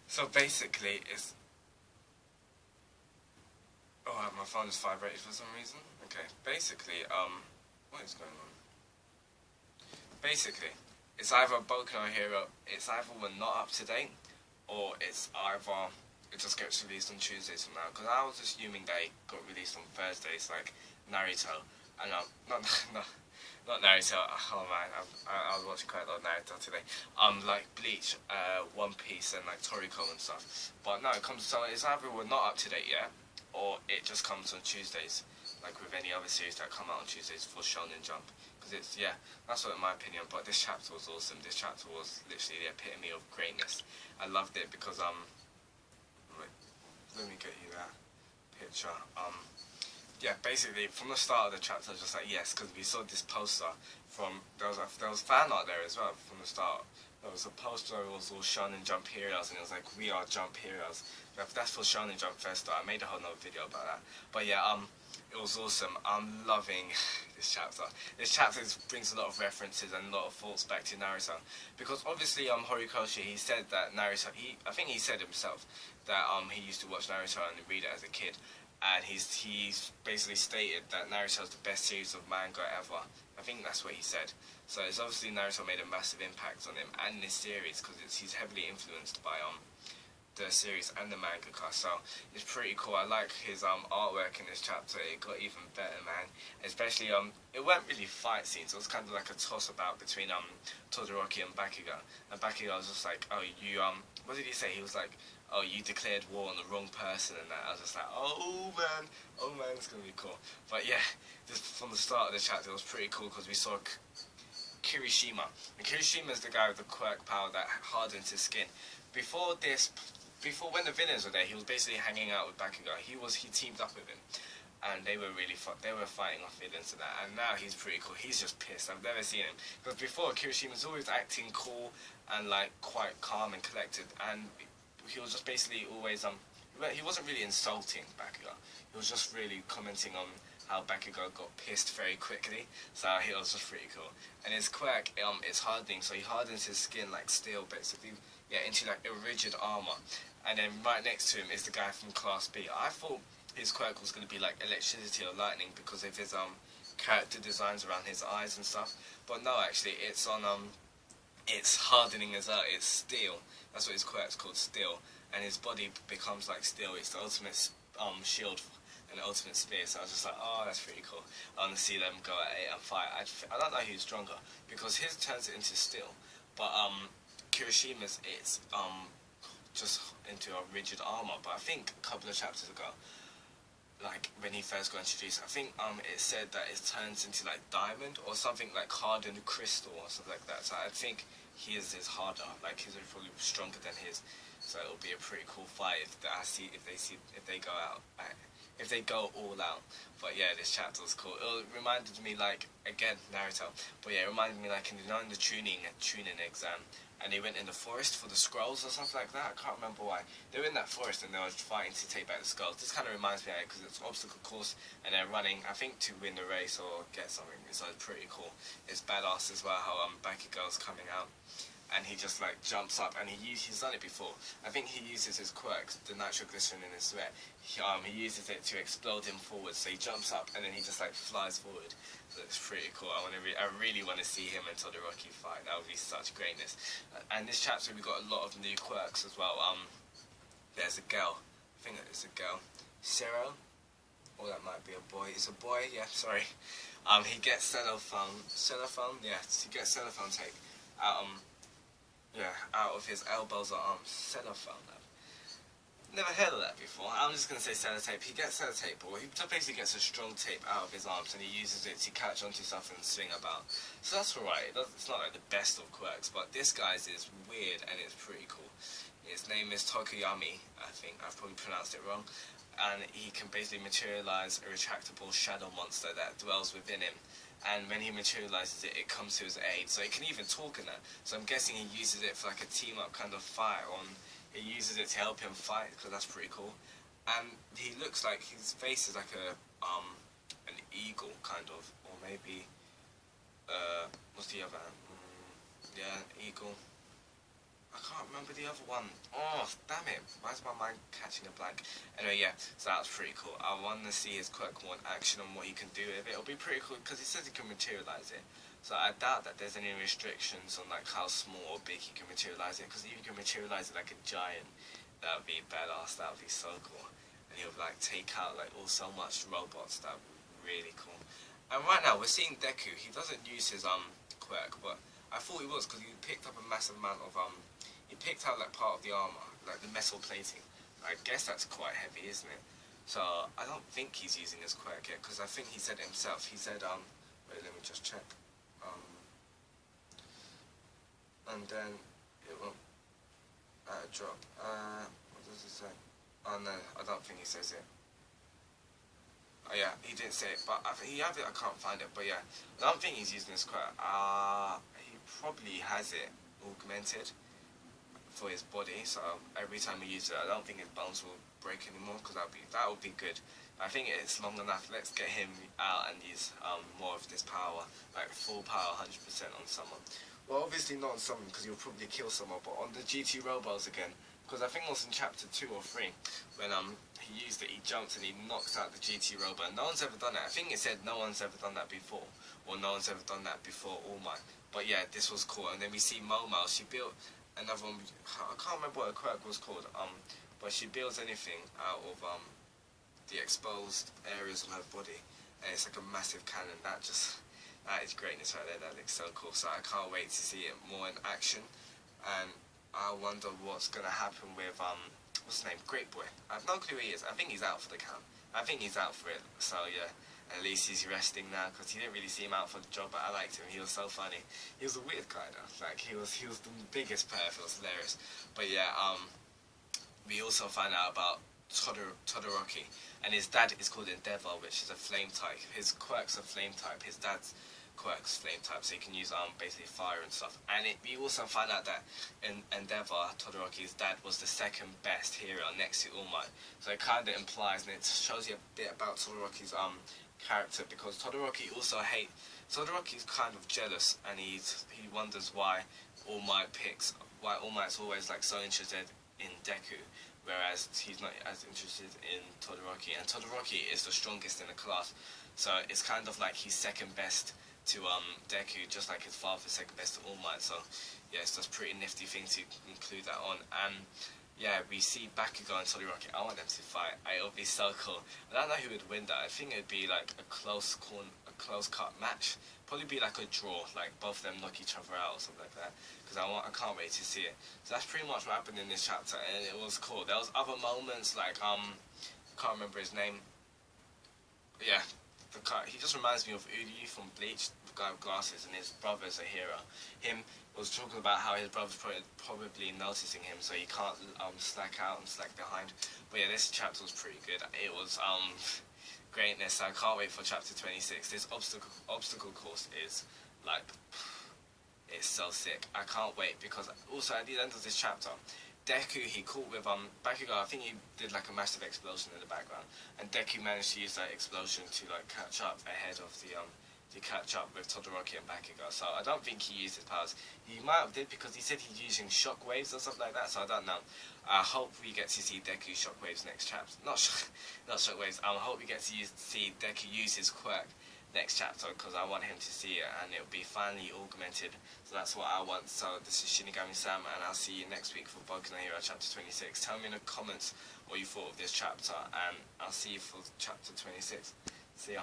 So basically, it's... Oh, my phone is vibrating for some reason. Okay, basically, what is going on? Basically, it's either Boku No Hero, it's either we're not up to date, or it's either it just gets released on Tuesdays from now. Because I was assuming they got released on Thursdays, like Naruto, and not Naruto. Oh man, I was watching quite a lot of Naruto today. Like Bleach, One Piece, and like Toriko and stuff. But no, it comes. So it's either we're not up to date yet, or it just comes on Tuesdays, like with any other series that come out on Tuesdays for Shonen Jump. Because it's, yeah, that's what in my opinion. But this chapter was awesome. This chapter was literally the epitome of greatness. I loved it because wait, let me get you that picture. Yeah, basically from the start of the chapter I was just like yes, because we saw this poster from there was fan art there as well from the start. There was a poster, it was all Shonen Jump Heroes, and it was like, we are Jump Heroes. That's for Shonen Jump Festa. I made a whole nother video about that. But yeah, it was awesome. I'm loving this chapter. This chapter brings a lot of references and a lot of thoughts back to Naruto. Because obviously, Horikoshi, he said that Naruto, I think he said himself that he used to watch Naruto and read it as a kid. And he's basically stated that Naruto is the best series of manga ever. I think that's what he said. So it's obviously Naruto made a massive impact on him and this series because he's heavily influenced by the series and the mangaka. So it's pretty cool. I like his artwork in this chapter. It got even better, man. Especially it weren't really fight scenes. It was kind of like a toss about between Todoroki and Bakugo. And Bakugo was just like, oh, you what did he say? He was like, oh, you declared war on the wrong person and that. I was just like, oh man, it's gonna be cool. But yeah, just from the start of the chapter, it was pretty cool because we saw Kirishima. And Kirishima is the guy with the quirk power that hardens his skin. Before when the villains were there, he was basically hanging out with Bakugo. He teamed up with him, and they were fighting off villains and that. And now he's pretty cool. He's just pissed. I've never seen him because before Kirishima's always acting cool and like quite calm and collected, and he was just basically always he wasn't really insulting Bakugo. He was just really commenting on how Bakugo got pissed very quickly. So he was just pretty cool. And his quirk, it's hardening, so he hardens his skin like steel, basically, yeah, into like a rigid armor. And then right next to him is the guy from Class B. I thought his quirk was going to be like electricity or lightning because of his character designs around his eyes and stuff. But no, actually, it's on it's hardening as well. It's steel. That's what his quirk's called, steel. And his body becomes like steel. It's the ultimate shield and the ultimate spear. So I was just like, oh, that's pretty cool. I want to see them go at it and fight. I don't know who's stronger because his turns it into steel, but Kirishima's it's just into a rigid armor. But I think a couple of chapters ago, like when he first got introduced, I think it said that it turns into like diamond or something like hardened crystal or something like that. So I think his is harder, like his is probably stronger than his. So it'll be a pretty cool fight if they go out. If they go all out. But yeah, this chapter was cool. It reminded me like, again, Naruto, but yeah, it reminded me like in the tuning exam, and they went in the forest for the scrolls or something like that. I can't remember why. They were in that forest and they were fighting to take back the scrolls. This kind of reminds me of it because it's obstacle course and they're running, I think, to win the race or get something. So it's pretty cool. It's badass as well how Bakugo's coming out. And he just like jumps up, and he's done it before. I think he uses his quirk, the nitroglycerin in his sweat. He uses it to explode him forward. So he jumps up, and then he just like flies forward. So it's pretty cool. I really want to see him and Todoroki fight. That would be such greatness. And this chapter we got a lot of new quirks as well. There's a girl. I think it's a girl. Zero. Or that might be a boy. It's a boy. Yeah, sorry. He gets cellophane. Yeah, he gets cellophane tape out of his elbows or arms. Cellophane. Never heard of that before. I'm just going to say sellotape. He gets sellotape, or he basically gets a strong tape out of his arms and he uses it to catch onto stuff and swing about. So that's alright. It's not like the best of quirks, but this guy's is weird and it's pretty cool. His name is Tokuyami, I think. I've probably pronounced it wrong. And he can basically materialize a retractable shadow monster that dwells within him. And when he materializes it, it comes to his aid. So he can even talk in that. So I'm guessing he uses it for like a team-up kind of fight. He uses it to help him fight, because that's pretty cool. And he looks like, his face is like an eagle, kind of. Or maybe, what's the other? Yeah, an eagle. I can't remember the other one. Oh, damn it. Why is my mind catching a blank? Anyway, yeah, so that's pretty cool. I want to see his quirk more in action and what he can do with it. It'll be pretty cool because he says he can materialize it. So I doubt that there's any restrictions on like how small or big he can materialize it, because if you can materialize it like a giant, that would be badass. That would be so cool. And he'll like take out like so much robots. That would be really cool. And right now we're seeing Deku. He doesn't use his quirk, but I thought he was, because he picked up a massive amount of he picked out like part of the armor, like the metal plating. I guess that's quite heavy, isn't it? So I don't think he's using his quirk yet, because I think he said it himself. He said wait, let me just check. And then it will drop. What does it say? Oh no, I don't think he says it. Oh yeah, he didn't say it, but he has it. I can't find it, but yeah, I don't think he's using his quirk. He probably has it augmented for his body, so every time he uses it, I don't think his bones will break anymore, because that would be good. I think it's long enough. Let's get him out and use more of this power, like full power, 100% on someone. Well, obviously not on someone, because he'll probably kill someone, but on the GT robots again. Because I think it was in chapter 2 or 3 when he used it, he jumped and he knocked out the GT robot. No one's ever done that. I think it said no one's ever done that before, or no one's ever done that before All Might. But yeah, this was cool. And then we see Momo. She built another one. I can't remember what her quirk was called. But she builds anything out of the exposed areas of her body, and it's like a massive cannon. That is greatness right there. That looks so cool. So I can't wait to see it more in action. And I wonder what's gonna happen with what's his name, Great Boy. I have no clue who he is. I think he's out for the count. I think he's out for it. So yeah, at least he's resting now, because he didn't really see him out for the job. But I liked him. He was so funny. He was a weird guy though. Like he was the biggest player. It was hilarious. But yeah, we also find out about Todoroki, and his dad is called Endeavor, which is a flame type. His quirk's a flame type. His dad's quirk's flame type, so he can use basically fire and stuff. And we also find out that Endeavor, Todoroki's dad, was the second best hero next to All Might. So it kind of implies, and it shows you a bit about Todoroki's character, because Todoroki's kind of jealous, and he wonders why All Might's always like so interested in Deku, whereas he's not as interested in Todoroki. And Todoroki is the strongest in the class, so it's kind of like he's second best to Deku, just like his father's second best to All Might. So yeah, it's just a pretty nifty thing to include that on. And yeah, we see Bakugo and Todoroki. I want them to fight. It'll be so cool. I don't know who would win that. I think it'd be like a close cut match. Probably be like a draw, like both of them knock each other out or something like that. Because I can't wait to see it. So that's pretty much what happened in this chapter, and it was cool. There was other moments like I can't remember his name. Yeah, he just reminds me of Udi from Bleach, the guy with glasses, and his brother's a hero. Him was talking about how his brother's probably noticing him, so he can't slack out and slack behind. But yeah, this chapter was pretty good. It was greatness. I can't wait for chapter 26. This obstacle course is like, it's so sick. I can't wait, because also at the end of this chapter, Deku, he caught with Bakugo. I think he did like a massive explosion in the background, and Deku managed to use that explosion to like catch up ahead of to catch up with Todoroki and Bakugo. So I don't think he used his powers. He might have did, because he said he's using shockwaves or something like that. So I don't know. I hope we get to see Deku shockwaves next chapter. Not shockwaves. I hope we get to see Deku use his quirk next chapter, because I want him to see it, and it'll be finally augmented. So that's what I want. So this is Shinigami Sam, and I'll see you next week for Boku No Hero chapter 26. Tell me in the comments what you thought of this chapter, and I'll see you for chapter 26. See ya.